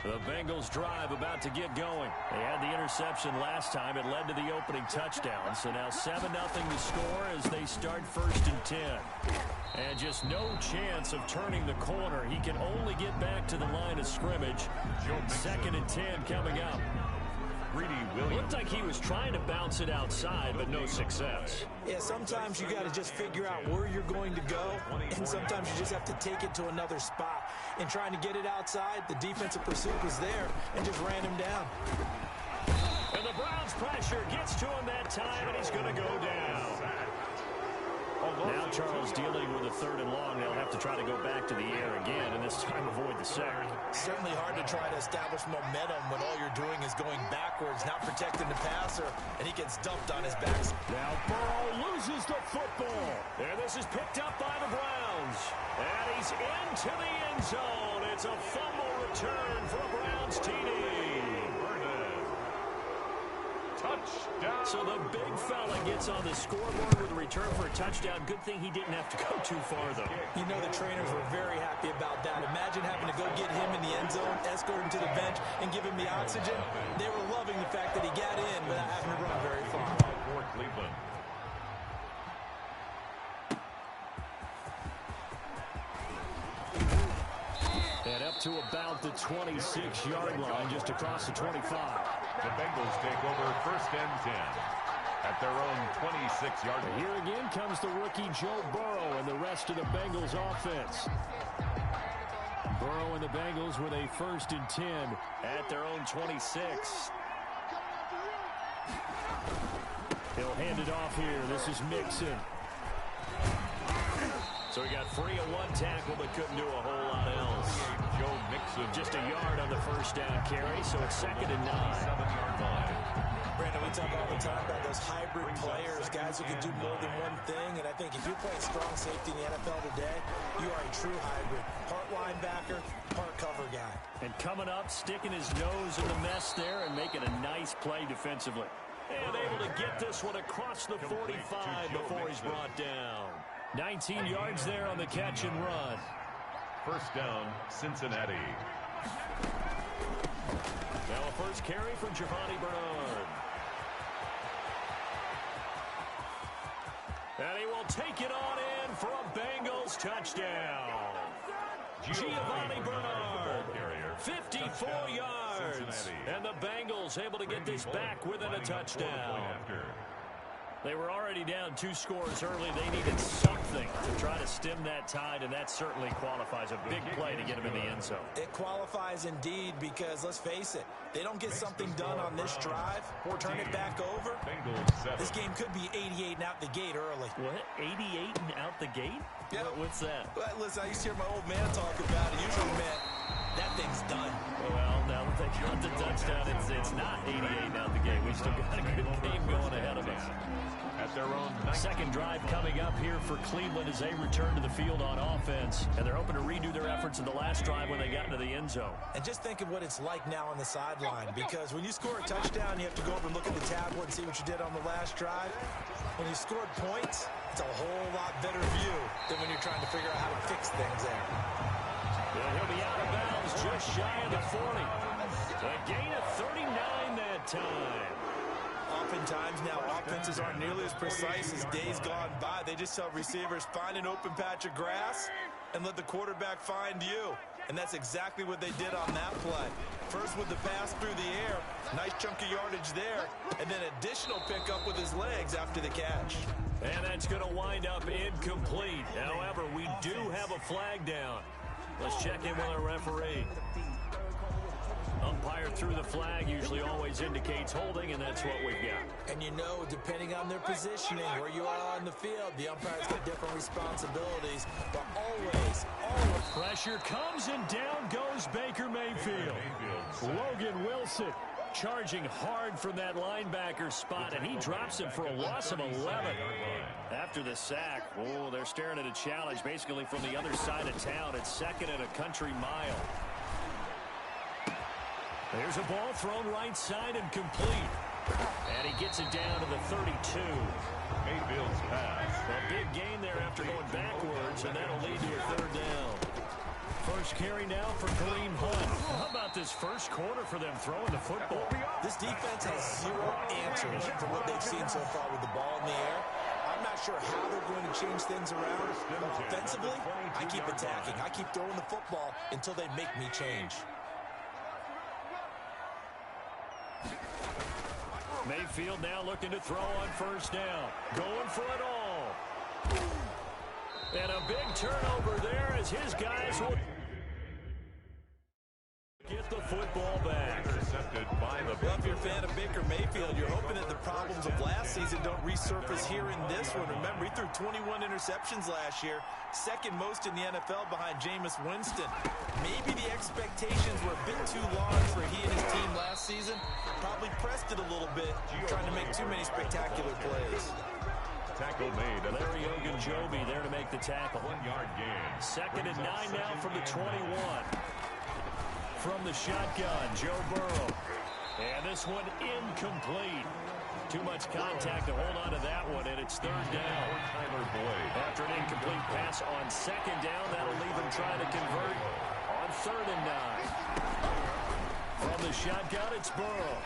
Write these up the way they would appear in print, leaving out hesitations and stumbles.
The Bengals drive about to get going. They had the interception last time. It led to the opening touchdown. So now 7-0 to score as they start 1st and 10. And just no chance of turning the corner. He can only get back to the line of scrimmage. 2nd and 10 coming up. Looked like he was trying to bounce it outside, but no success. Yeah, sometimes you got to just figure out where you're going to go, and sometimes you just have to take it to another spot. And trying to get it outside, the defensive pursuit was there and just ran him down. And the Browns' pressure gets to him that time, and he's going to go down. Now Charles dealing with a 3rd and long. They'll have to try to go back to the air again, and this time avoid the sack. Certainly hard to try to establish momentum when all you're doing is going backwards, not protecting the passer, and he gets dumped on his back. Now Burrow loses the football. And this is picked up by the Browns. And he's into the end zone. It's a fumble return for a Browns TD. Touchdown. So the big fella gets on the scoreboard with a return for a touchdown. Good thing he didn't have to go too far, though. You know the trainers were very happy about that. Imagine having to go get him in the end zone, escort him to the bench, and give him the oxygen. They were loving the fact that he got in without having to run very far. For Cleveland. And up to about the 26-yard line, just across the 25. The Bengals take over 1st and 10 at their own 26-yard line. Here again comes the rookie Joe Burrow and the rest of the Bengals offense. Burrow and the Bengals with a 1st and 10 at their own 26. He'll hand it off here. This is Mixon. So he got free of one tackle but couldn't do a whole lot else. Joe Mixon just a yard on the 1st down carry, so it's 2nd and 9. 7-yard line. Brandon, we talk all the time about those hybrid players, guys who can do more than one thing, and I think if you're playing strong safety in the NFL today, you are a true hybrid. Part linebacker, part cover guy. And coming up, sticking his nose in the mess there and making a nice play defensively. And able to get this one across the 45 before he's brought down. 19 yards there on the catch and run. 1st down, Cincinnati. Now a first carry from Giovanni Bernard. And he will take it on in for a Bengals touchdown. Giovanni Bernard, 54 yards. And the Bengals able to get this back within a touchdown. They were already down 2 scores early. They needed something to try to stem that tide, and that certainly qualifies. A big play to get him in the end zone. It qualifies indeed because, let's face it, they don't get something done on this drive or turn it back over. This game could be 88 and out the gate early. What? 88 and out the gate? Yeah. What's that? Well, listen, I used to hear my old man talk about it. Usually meant that thing's done. Well, now that they got the touchdown, it's not 88 out the gate. We still got a good game going ahead of us. At their own 2nd drive coming up here for Cleveland as they return to the field on offense. And they're hoping to redo their efforts in the last drive when they got into the end zone. And just think of what it's like now on the sideline, because when you score a touchdown, you have to go over and look at the tablet and see what you did on the last drive. When you scored points, it's a whole lot better view than when you're trying to figure out how to fix things there. And he'll be out of bounds just shy of the 40. A gain of 39 that time. Oftentimes now offenses aren't nearly as precise as days gone by. They just tell receivers, find an open patch of grass and let the quarterback find you. And that's exactly what they did on that play. First with the pass through the air, nice chunk of yardage there, and then additional pickup with his legs after the catch. And that's going to wind up incomplete. However, we do have a flag down. Let's check in with our referee. Umpire through the flag usually always indicates holding, and that's what we've got. And you know, depending on their positioning, where you are on the field, the umpire's got different responsibilities. But always. Pressure comes, and down goes Baker Mayfield. Logan Wilson charging hard from that linebacker spot, and he drops him for a loss of 11. After the sack, oh, they're staring at a challenge basically from the other side of town. It's 2nd and a country mile. There's a ball thrown right side and complete. And he gets it down to the 32. Mayfield's pass. A big gain there after going backwards, and that'll lead to a 3rd down. First carry now for Kareem Hunt. How about the this first quarter for them throwing the football. This defense has zero answers for what they've seen so far with the ball in the air. I'm not sure how they're going to change things around, but offensively, I keep attacking. I keep throwing the football until they make me change. Mayfield now looking to throw on first down. Going for it all. And a big turnover there as his guys will get the football back. Intercepted by the Well, if you're a fan of Baker Mayfield, you're hoping that the problems of last season don't resurface here in this one. Remember, he threw 21 interceptions last year, second most in the NFL behind Jameis Winston. Maybe the expectations were a bit too large for he and his team last season. Probably pressed it a little bit, trying to make too many spectacular plays. tackle made. Larry Ogunjobi there to make the tackle. 1-yard gain. Second and 9 now from the 21. From the shotgun, Joe Burrow. And this one incomplete. Too much contact to hold on to that one, and it's third down. After an incomplete pass on second down, that'll leave him trying to convert on third and 9. From the shotgun, it's Burrow.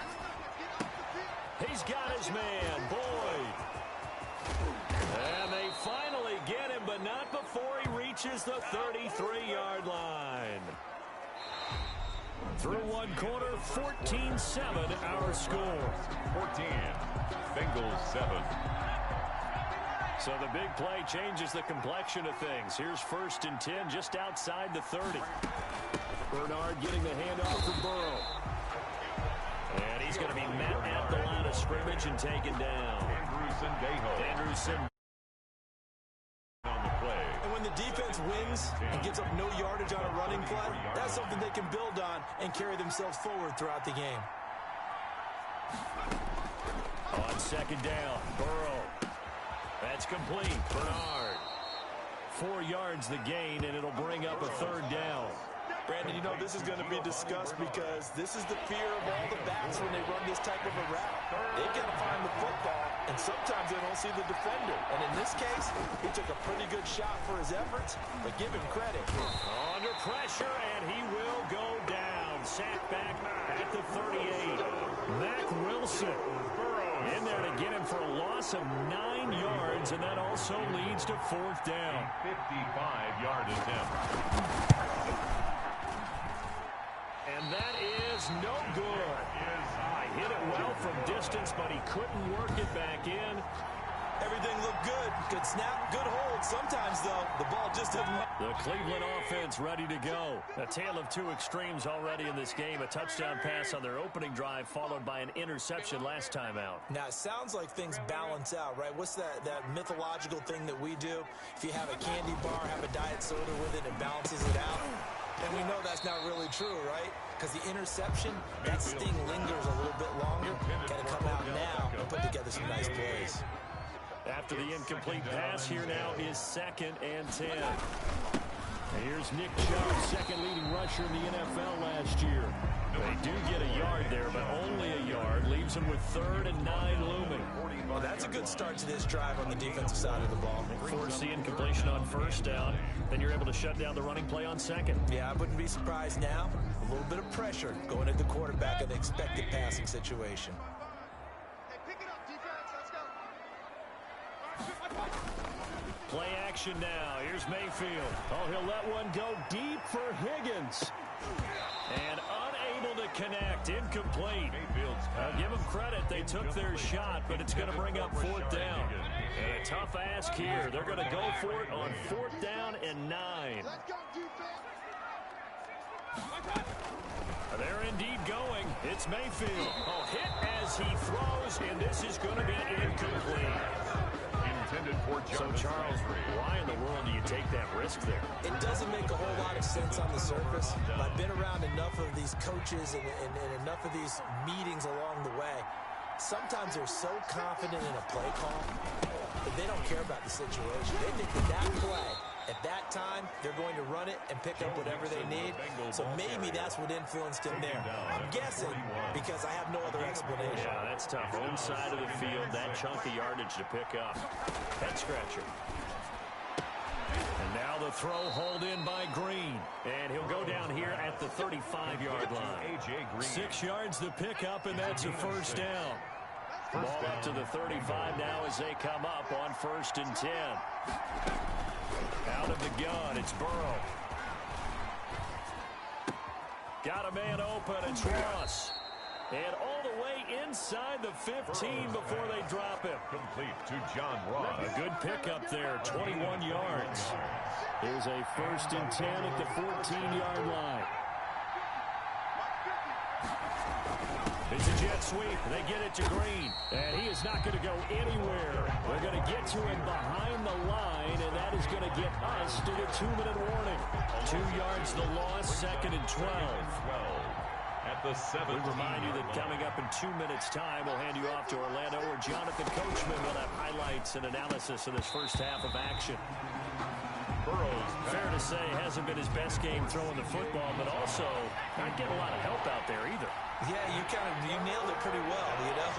He's got his man, Boyd. And they finally get him, but not before he reaches the 33-yard line. Through one quarter, 14-7 our score. 14. Bengals 7. So the big play changes the complexion of things. Here's first and 10 just outside the 30. Bernard getting the handoff from Burrow. And he's going to be met at the line of scrimmage and taken down. Anderson on the play. And when the defense wins and gives up no yardage on a running play, that's something they can build on and carry themselves forward throughout the game. On second down, Burrow. That's complete. Bernard. 4 yards the gain, and it'll bring up a third down. Brandon, you know, this is going to be discussed because this is the fear of all the backs when they run this type of a route. They've got to find the football, and sometimes they don't see the defender. And in this case, he took a pretty good shot for his efforts, but give him credit. Under pressure, and he will go down. Sacked back at the 38. Mack Wilson in there to get him for a loss of 9 yards, and that also leads to fourth down. 55-yard attempt. And that is no good. He hit it well from distance, but he couldn't work it back in. Everything looked good. Good snap, good hold. Sometimes, though, the ball just doesn't... The Cleveland offense ready to go. A tale of two extremes already in this game. A touchdown pass on their opening drive, followed by an interception last time out. Now, it sounds like things balance out, right? What's that mythological thing that we do? If you have a candy bar, have a diet soda with it, it balances it out. And we know that's not really true, right? Because the interception, that sting lingers a little bit longer. Got to come out now and put together some nice plays. After the incomplete pass, here now is second and 10. Here's Nick Chubb, second leading rusher in the NFL last year. They do get a yard there, but only a yard. Leaves them with third and 9 looming. Well, that's a good start to this drive on the defensive side of the ball. Force the incompletion on first down. Then you're able to shut down the running play on second. Yeah, I wouldn't be surprised now. A little bit of pressure going at the quarterback in an expected passing situation. Play action now. Here's Mayfield. Oh, he'll let one go deep for Higgins. And unable to connect. Incomplete. I'll give them credit. They took their shot, but it's going to bring up fourth down. And a tough ask here. They're going to go for it on fourth down and 9. They're indeed going. It's Mayfield. Oh, hit as he throws, and this is going to be incomplete. So, Charles, why in the world do you take that risk there? It doesn't make a whole lot of sense on the surface. I've been around enough of these coaches and enough of these meetings along the way. Sometimes they're so confident in a play call that they don't care about the situation. They think that play, at that time, they're going to run it and pick up whatever they need. So maybe that's what influenced him there. I'm guessing because I have no other explanation. Yeah, that's tough. Own side of the field, that chunk of yardage to pick up. Head scratcher. And now the throw hauled in by Green. And he'll go down here at the 35-yard line. 6 yards to pick up, and that's a first down. Ball up to the 35 now as they come up on 1st and 10. Out of the gun, it's Burrow. Got a man open, it's Ross. And all the way inside the 15 before they drop him. Complete to John Ross. A good pickup there, 21 yards. Here's a 1st and 10 at the 14-yard line. It's a jet sweep. They get it to Green. And he is not going to go anywhere. They're going to get to him behind the line, and that is going to get us to the 2-minute warning. 2 yards the loss, 2nd and 12. At the 7. We remind you that coming up in 2 minutes' time, we'll hand you off to Orlando, where Jonathan Coachman will have highlights and analysis of this first half of action. Fair to say, hasn't been his best game throwing the football, but also not getting a lot of help out there either. Yeah, you nailed it pretty well, you know.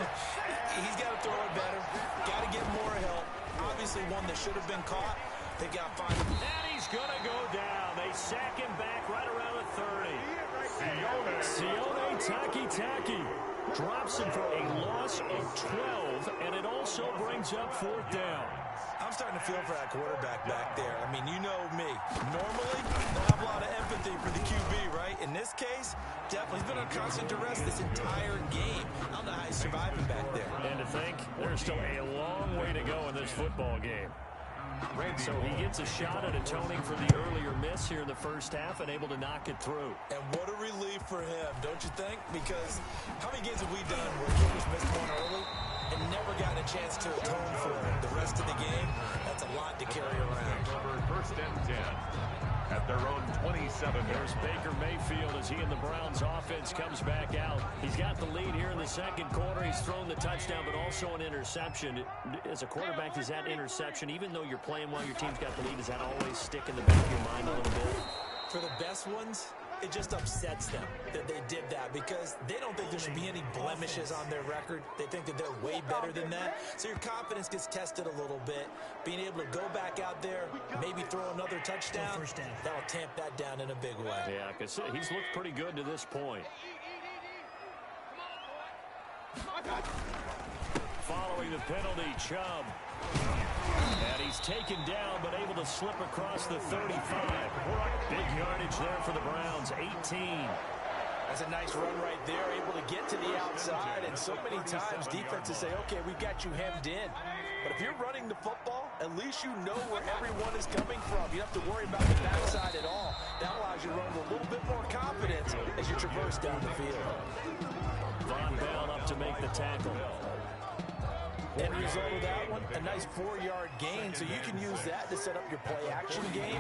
He's got to throw it better. Got to get more help. Obviously one that should have been caught. They got fined. And he's going to go down. They sack him back right around the 30. Sione Taki drops him for a loss of 12, and it also brings up 4th down. I'm starting to feel for that quarterback back there. I mean, you know me. Normally, I have a lot of empathy for the QB, right? In this case, definitely he's been on constant duress this entire game. I don't know how he's surviving back there. And to think, there's still a long way to go in this football game. So he gets a shot at atoning for the earlier miss here in the first half and able to knock it through. And what a relief for him, don't you think? Because how many games have we done where kickers missed one early and never gotten a chance to atone for the rest of the game? That's a lot to carry around. 1st and 10. At their own 27. There's Baker Mayfield as he and the Browns offense comes back out. He's got the lead here in the 2nd quarter. He's thrown the touchdown, but also an interception. As a quarterback, does that interception, even though you're playing while your team's got the lead, does that always stick in the back of your mind a little bit? For the best ones, it just upsets them that they did that because they don't think there should be any blemishes on their record. They think that they're way better than that. So your confidence gets tested a little bit. Being able to go back out there, maybe throw another touchdown, that'll tamp that down in a big way. Yeah, because he's looked pretty good to this point. Following the penalty, Chubb. And he's taken down, but able to slip across the 35. Big yardage there for the Browns, 18. That's a nice run right there, able to get to the outside. And so many times defenses say, okay, we got you hemmed in. But if you're running the football, at least you know where everyone is coming from. You don't have to worry about the backside at all. That allows you to run with a little bit more confidence as you traverse down the field. Von Bell up to make the tackle. End result of that one, a nice 4-yard gain, so you can use that to set up your play-action game,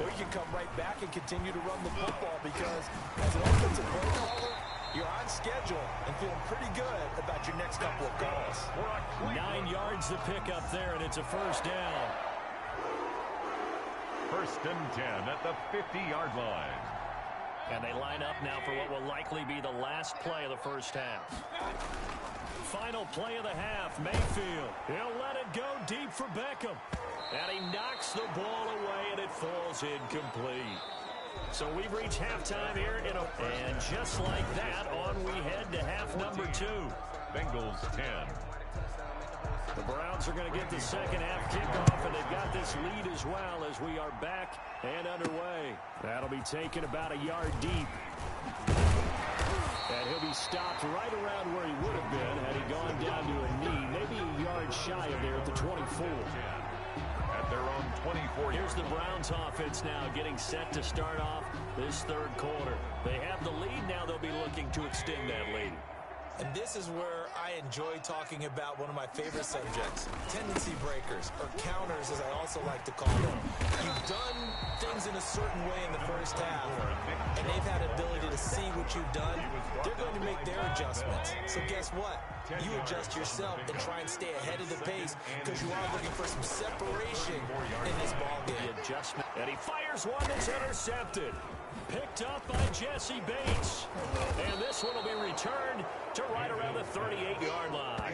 or you can come right back and continue to run the football because as an offensive play caller, you're on schedule and feeling pretty good about your next couple of calls. 9 yards to pick up there, and it's a first down. 1st and 10 at the 50-yard line. And they line up now for what will likely be the last play of the first half. Final play of the half, Mayfield. He'll let it go deep for Beckham. And he knocks the ball away, and it falls incomplete. So we've reached halftime here. And just like that, on we head to half number 2. Bengals 10. The Browns are going to get the second half kickoff, and they've got this lead as well as we are back and underway. That'll be taken about a yard deep. And he'll be stopped right around where he would have been had he gone down to a knee, maybe a yard shy of there at the 24. At their own 24. Here's the Browns offense now getting set to start off this 3rd quarter. They have the lead. Now they'll be looking to extend that lead. And this is where I enjoy talking about one of my favorite subjects, tendency breakers, or counters as I also like to call them. You've done things in a certain way in the first half, and they've had ability to see what you've done. They're going to make their adjustments. So guess what? You adjust yourself and try and stay ahead of the pace because you are looking for some separation in this ballgame. The adjustment, and he fires one that's intercepted. Picked up by Jesse Bates. And this one will be returned to right around the 38-yard line.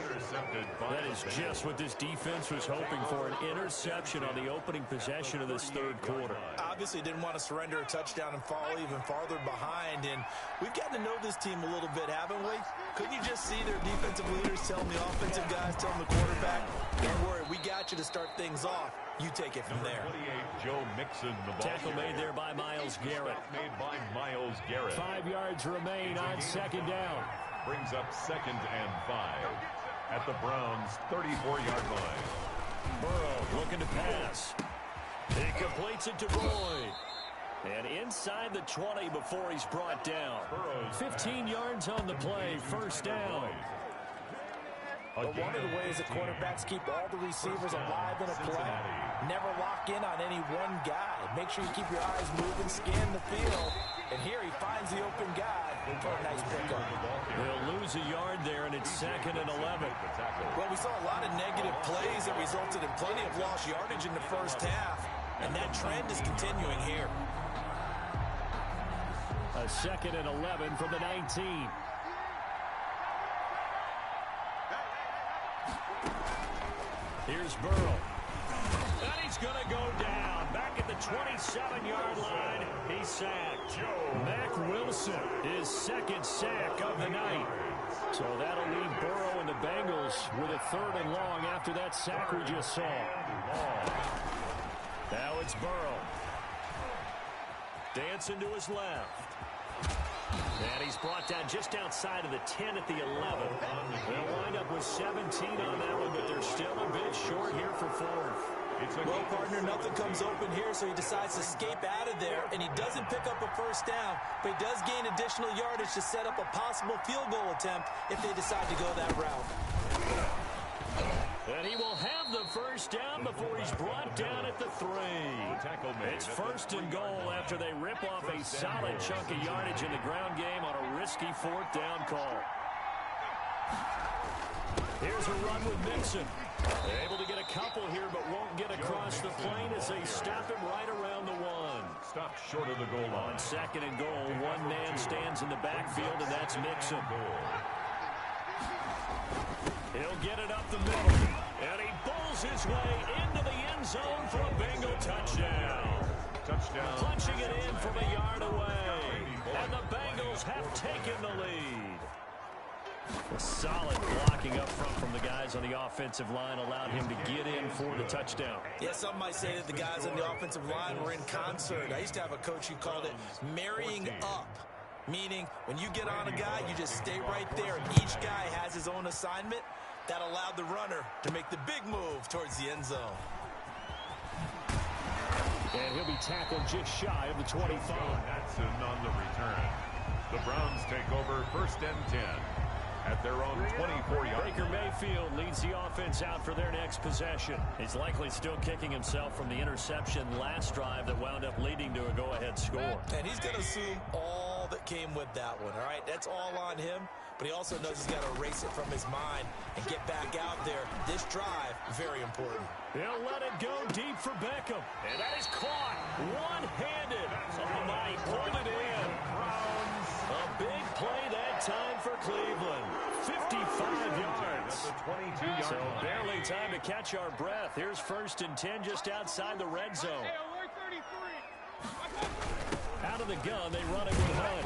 That is just what this defense was hoping for, an interception on the opening possession of this third quarter. Obviously didn't want to surrender a touchdown and fall even farther behind, and we've gotten to know this team a little bit, haven't we? Couldn't you just see their defensive leaders telling the offensive guys, telling the quarterback, don't worry, we got you to start things off. You take it from there. 28, Joe Mixon, the ball. Tackle made there by Myles Garrett. Made by Myles Garrett. 5 yards remain on second down. Brings up 2nd and 5 at the Browns' 34-yard line. Burrow looking to pass. He completes it to Boyd. And inside the 20 before he's brought down. 15 yards on the play, first down. But one of the ways the quarterbacks keep all the receivers alive in a play, never lock in on any one guy. Make sure you keep your eyes moving, scan the field. And here he finds the open guy for a nice pickup. They'll lose a yard there, and it's 2nd and 11. Well, we saw a lot of negative plays that resulted in plenty of lost yardage in the first half. And that trend is continuing here. A 2nd and 11 from the 19. Here's Burrow. And he's going to go down. Back at the 27-yard line. He's sacked. Mack Wilson, his 2nd sack of the night. So that'll leave Burrow and the Bengals with a 3rd and long after that sack we just saw. Now it's Burrow. Dancing to his left. And he's brought down just outside of the 10 at the 11. They'll wind up with 17 on that one, but they're still a bit short here for 4th. Well, partner, nothing comes open here, so he decides to escape out of there, and he doesn't pick up a first down, but he does gain additional yardage to set up a possible field goal attempt if they decide to go that route. And he will have the first down before he's brought down at the 3. It's 1st and goal after they rip off a solid chunk of yardage in the ground game on a risky 4th down call. Here's a run with Mixon. They're able to get a couple here, but won't get across the plane as they stop him right around the 1. Stop short of the goal line. On 2nd and goal, one man stands in the backfield, and that's Mixon. He'll get it up the middle, and he bowls his way into the end zone for a Bengal touchdown. Punching it in from a yard away, and the Bengals have taken the lead. A solid blocking up front from the guys on the offensive line allowed him to get in for the touchdown. Yeah, some might say that the guys on the offensive line were in concert. I used to have a coach who called it marrying up. Meaning, when you get on a guy, you just stay right there. Each guy has his own assignment. That allowed the runner to make the big move towards the end zone. And he'll be tackled just shy of the 25. That's on the return. The Browns take over 1st and 10 at their own 24-yard. Baker Mayfield leads the offense out for their next possession. He's likely still kicking himself from the interception last drive that wound up leading to a go-ahead score. And he's going to assume all that came with that one, all right? That's all on him. But he also knows he's got to erase it from his mind and get back out there. This drive, very important. He'll let it go deep for Beckham. And that is caught one-handed. Oh, my, he pulled it in. Browns. A big play that time for Cleveland. 55 yards. So barely time to catch our breath. Here's 1st and 10 just outside the red zone. Out of the gun, they run it with Hunt.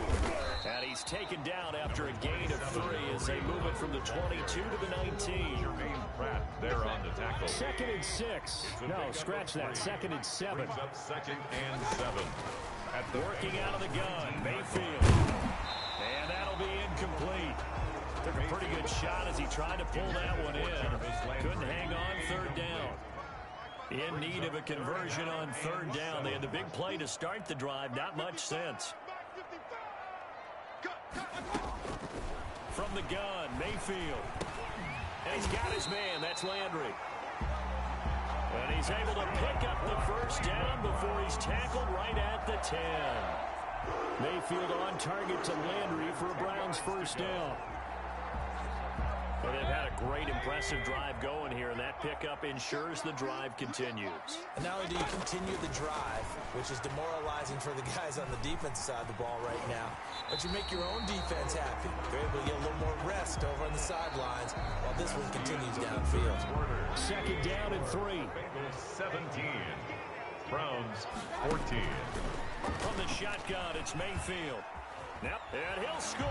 And he's taken down after a gain of 3 as they move it from the 22 to the 19. Pratt there on the tackle. 2nd and 6. No, scratch that. 2nd and 7. Brings up 2nd and 7. Working out of the gun, Mayfield. And that'll be incomplete. Took a pretty good shot as he tried to pull that one in. Couldn't hang on 3rd down. In need of a conversion on 3rd down. They had the big play to start the drive. Not much sense. From the gun, Mayfield. And he's got his man. That's Landry. And he's able to pick up the first down before he's tackled right at the 10. Mayfield on target to Landry for a Browns first down. Well, they've had a great, impressive drive going here, and that pickup ensures the drive continues. And not only do you continue the drive, which is demoralizing for the guys on the defense side of the ball right now, but you make your own defense happy. They're able to get a little more rest over on the sidelines while this one continues downfield. Second down and 3. Bengals 17. Browns 14. From the shotgun, it's Mayfield. Now, and he'll score.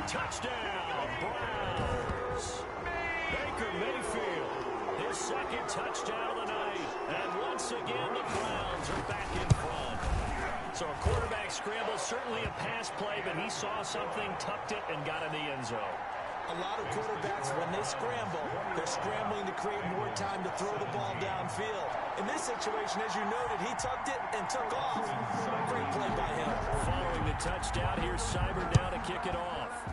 Touchdown, Browns. Baker Mayfield, his second touchdown of the night. And once again, the Browns are back in front. So a quarterback scramble, certainly a pass play, but he saw something, tucked it, and got in the end zone. A lot of quarterbacks, when they scramble, they're scrambling to create more time to throw the ball downfield. In this situation, as you noted, he tucked it and took off. Great play by him. Following the touchdown, here's Seibert now to kick it off.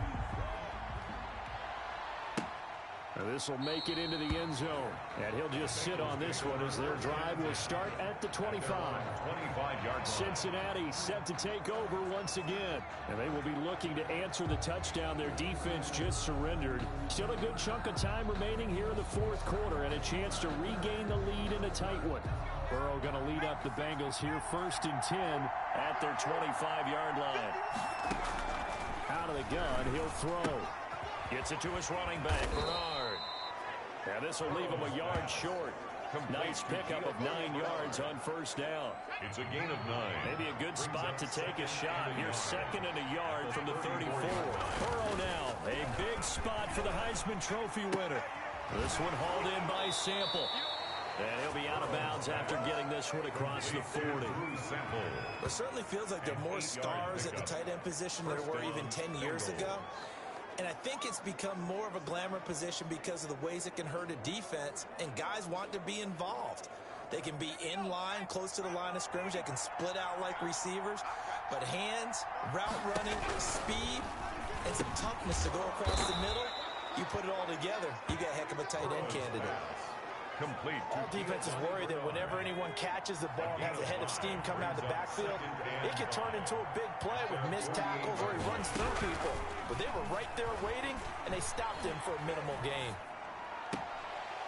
This will make it into the end zone. And he'll just sit on this one as their drive will start at the 25. 25-yard Cincinnati set to take over once again. And they will be looking to answer the touchdown their defense just surrendered. Still a good chunk of time remaining here in the fourth quarter and a chance to regain the lead in a tight one. Burrow going to lead up the Bengals here first and 10 at their 25-yard line. Out of the gun, he'll throw. Gets it to his running back, Bernard. Now this will leave him a yard short. Nice pickup of 9 yards on first down. It's a gain of 9. Maybe a good spot to take a shot. Here's second and a yard from the 34. Burrow now, a big spot for the Heisman Trophy winner. This one hauled in by Sample. And he'll be out of bounds after getting this one across the 40. It certainly feels like there are more stars at the tight end position than there were even 10 years ago. And I think it's become more of a glamour position because of the ways it can hurt a defense, and guys want to be involved. They can be in line, close to the line of scrimmage. They can split out like receivers. But hands, route running, speed, and some toughness to go across the middle, you put it all together, you got a heck of a tight end candidate. Complete. All defenses worry that whenever anyone catches the ball and has a head of steam coming out of the backfield, it could turn into a big play with missed tackles or he runs through people. But they were right there waiting, and they stopped him for a minimal gain.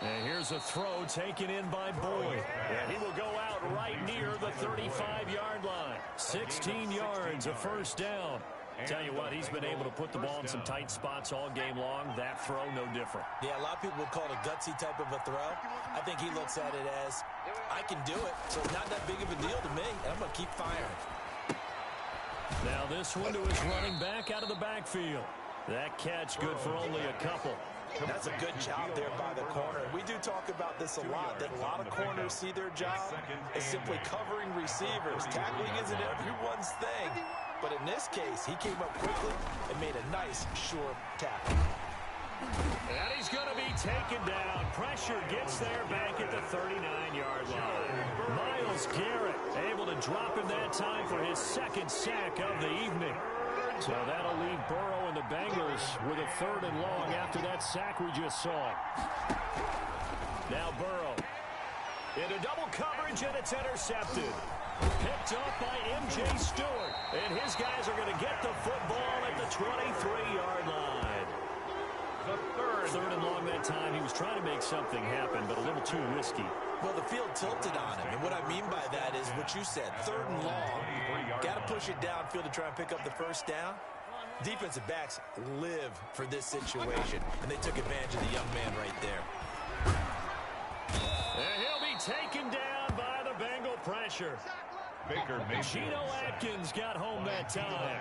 And here's a throw taken in by Boyd. And he will go out right near the 35-yard line. 16 yards, a first down. Tell you what, he's been able to put the ball in some tight spots all game long. That throw, no different. Yeah, a lot of people would call it a gutsy type of a throw. I think he looks at it as, I can do it, so it's not that big of a deal to me, and I'm going to keep firing. Now this one to his running back out of the backfield. That catch good for only a couple. That's a good job there by the corner. We do talk about this a lot, that a lot of corners see their job as simply covering receivers. Tackling isn't everyone's thing. But in this case, he came up quickly and made a nice, sure tackle. And he's going to be taken down. Pressure gets there back at the 39-yard line. Myles Garrett able to drop him that time for his second sack of the evening. So that'll leave Burrow and the Bengals with a third and long after that sack we just saw. Now Burrow into double coverage, and it's intercepted. Picked up by M.J. Stewart. And his guys are going to get the football at the 23-yard line. The Third and long that time. He was trying to make something happen, but a little too risky. Well, the field tilted on him. And what I mean by that is what you said. Third and long. Got to push it downfield to try and pick up the first down. Defensive backs live for this situation. And they took advantage of the young man right there. And he'll be taken down by the Bengal pressure. Baker Geno Atkins got home that time.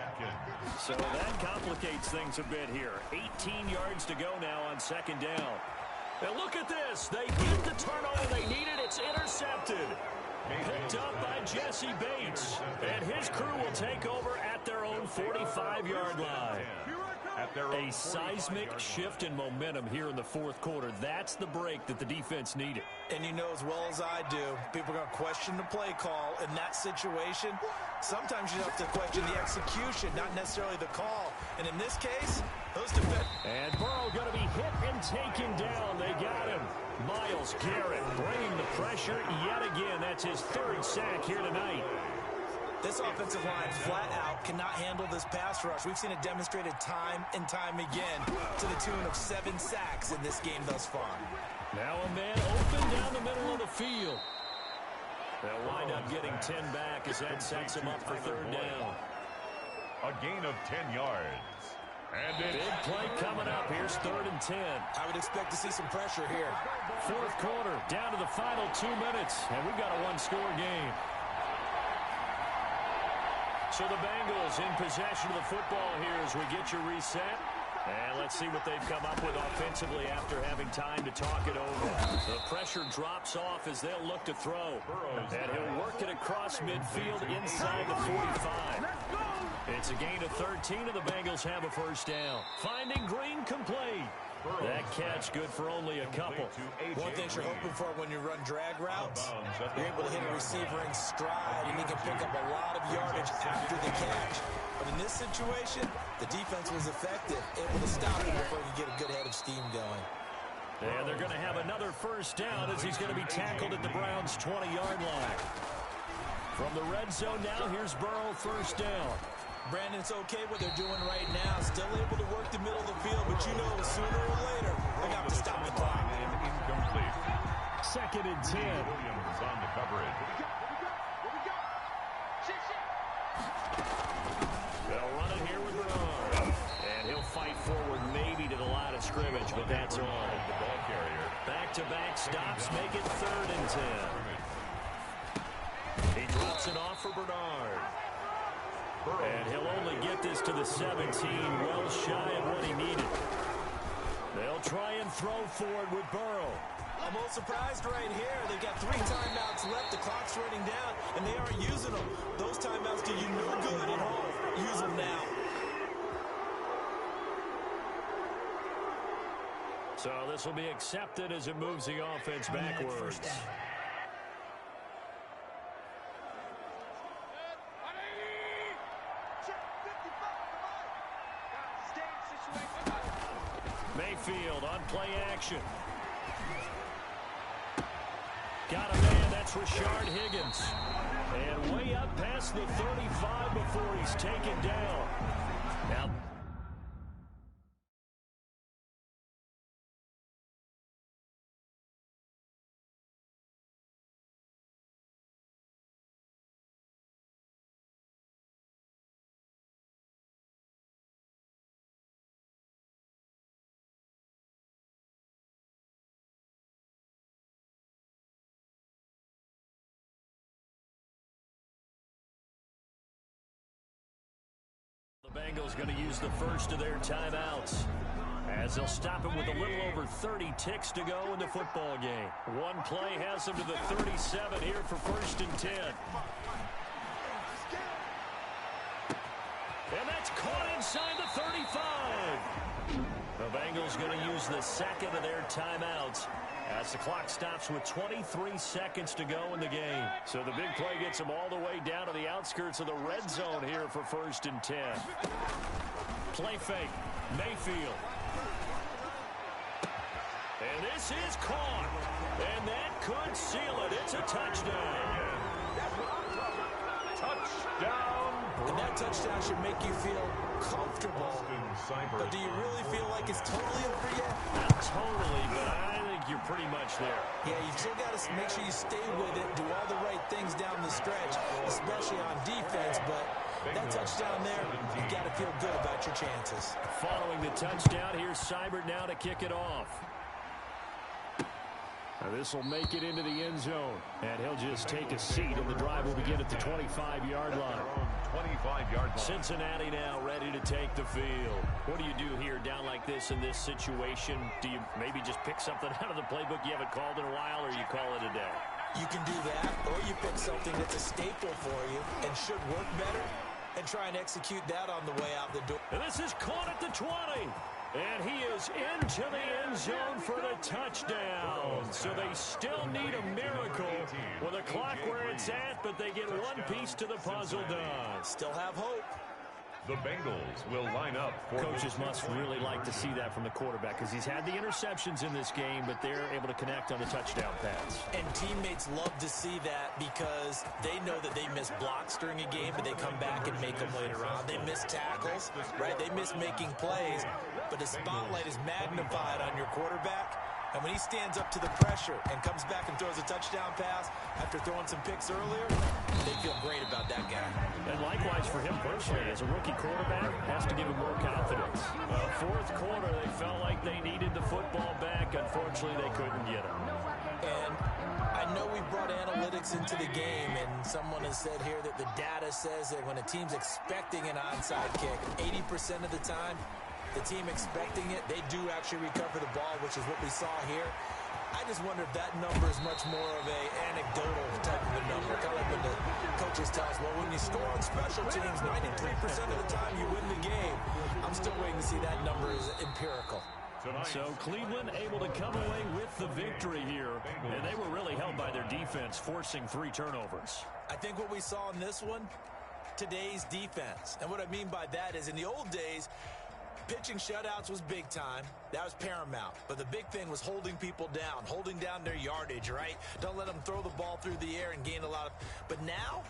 So that complicates things a bit here. 18 yards to go now on second down. And look at this. They get the turnover they needed. It's intercepted. Picked up by Jesse Bates. And his crew will take over at their own 45-yard line. A seismic shift in momentum here in the fourth quarter. That's the break that the defense needed. And you know as well as I do, people are going to question the play call in that situation. Sometimes you have to question the execution, not necessarily the call. And in this case, those defenders. And Burrow going to be hit and taken down. They got him. Myles Garrett bringing the pressure yet again. That's his third sack here tonight. This offensive line flat out cannot handle this pass rush. We've seen it demonstrated time and time again to the tune of 7 sacks in this game thus far. Now a man open down the middle of the field. They'll wind up getting 10 back as that sets him up for 3rd down. A gain of 10 yards. And big play coming up. Here's 3rd and 10. I would expect to see some pressure here. 4th quarter, down to the final 2 minutes, and we've got a 1-score game. So the Bengals in possession of the football here as we get your reset. And let's see what they've come up with offensively after having time to talk it over. The pressure drops off as they'll look to throw. And he'll work it across midfield inside the 45. It's a gain of 13, and the Bengals have a 1st down. Finding Green complete. That catch good for only a couple. One thing you're hoping for when you run drag routes, you're able to hit a receiver in stride, and he can pick up a lot of yardage after the catch. But in this situation, the defense was effective, able to stop him before he could get a good head of steam going. And they're going to have another 1st down as he's going to be tackled at the Browns' 20-yard line. From the red zone now, here's Burrow, 1st down. Brandon, it's okay what they're doing right now. Still able to work the middle of the field, but you know sooner or later, they're going to have to stop the clock. Incomplete. 2nd and 10. Williams on the coverage. They'll run it here with Bernard. And he'll fight forward maybe to the line of scrimmage, but that's all. The ball carrier. Back-to-back stops make it 3rd and 10. He drops it off for Bernard. And he'll only get this to the 17, well shy of what he needed. They'll try and throw forward with Burrow. I'm a little surprised right here. They've got 3 timeouts left. The clock's running down, and they aren't using them. Those timeouts do you no good at home. Use them now. So this will be accepted as it moves the offense backwards. Mayfield on play action. Got a man, that's Rashard Higgins. And way up past the 35 before he's taken down. Now, the Bengals going to use the first of their timeouts as they'll stop it with a little over 30 ticks to go in the football game. One play has them to the 37 here for 1st and 10. And that's caught inside the 35. The Bengals going to use the 2nd of their timeouts as the clock stops with 23 seconds to go in the game. So the big play gets them all the way down to the outskirts of the red zone here for 1st and 10. Play fake. Mayfield. And this is caught. And that could seal it. It's a touchdown. Touchdown. And that touchdown should make you feel comfortable. But do you really feel like it's totally over yet? Not totally, but I think you're pretty much there. Yeah, you still got to make sure you stay with it, do all the right things down the stretch, especially on defense. But that touchdown there, you got to feel good about your chances. Following the touchdown, here's Seibert now to kick it off. Now this will make it into the end zone, and he'll just take a seat, and the drive will begin at the 25-yard line. 25-yard line. Cincinnati now ready to take the field. What do you do here down like this in this situation? Do you maybe just pick something out of the playbook you haven't called in a while, or you call it a day? You can do that, or you pick something that's a staple for you and should work better and try and execute that on the way out the door. And this is caught at the 20. And he is into the end zone for the touchdown. So they still need a miracle with a clock where it's at, but they get one piece to the puzzle done. Still have hope. The Bengals will line up for Coaches must really like to see that from the quarterback because he's had the interceptions in this game, but they're able to connect on the touchdown pass. And teammates love to see that because they know that they miss blocks during a game, but they come back and make them later on. They miss tackles, right? They miss making plays, but the spotlight is magnified on your quarterback. And when he stands up to the pressure and comes back and throws a touchdown pass after throwing some picks earlier, they feel great about that guy. And likewise for him personally, as a rookie quarterback, has to give him more confidence. Well, fourth quarter, they felt like they needed the football back. Unfortunately, they couldn't get it. And I know we brought analytics into the game, and someone has said here that the data says that when a team's expecting an onside kick, 80% of the time, the team expecting it, they do actually recover the ball, which is what we saw here. I just wonder if that number is much more of a anecdotal type of a number. Kind of like when the coaches tell us, well, when you score on special teams, 93% of the time you win the game. I'm still waiting to see that number is empirical. So Cleveland able to come away with the victory here, and they were really held by their defense, forcing 3 turnovers. I think what we saw in this one, today's defense. And what I mean by that is in the old days, pitching shutouts was big time. That was paramount. But the big thing was holding people down, holding down their yardage, right? Don't let them throw the ball through the air and gain a lot of... But now,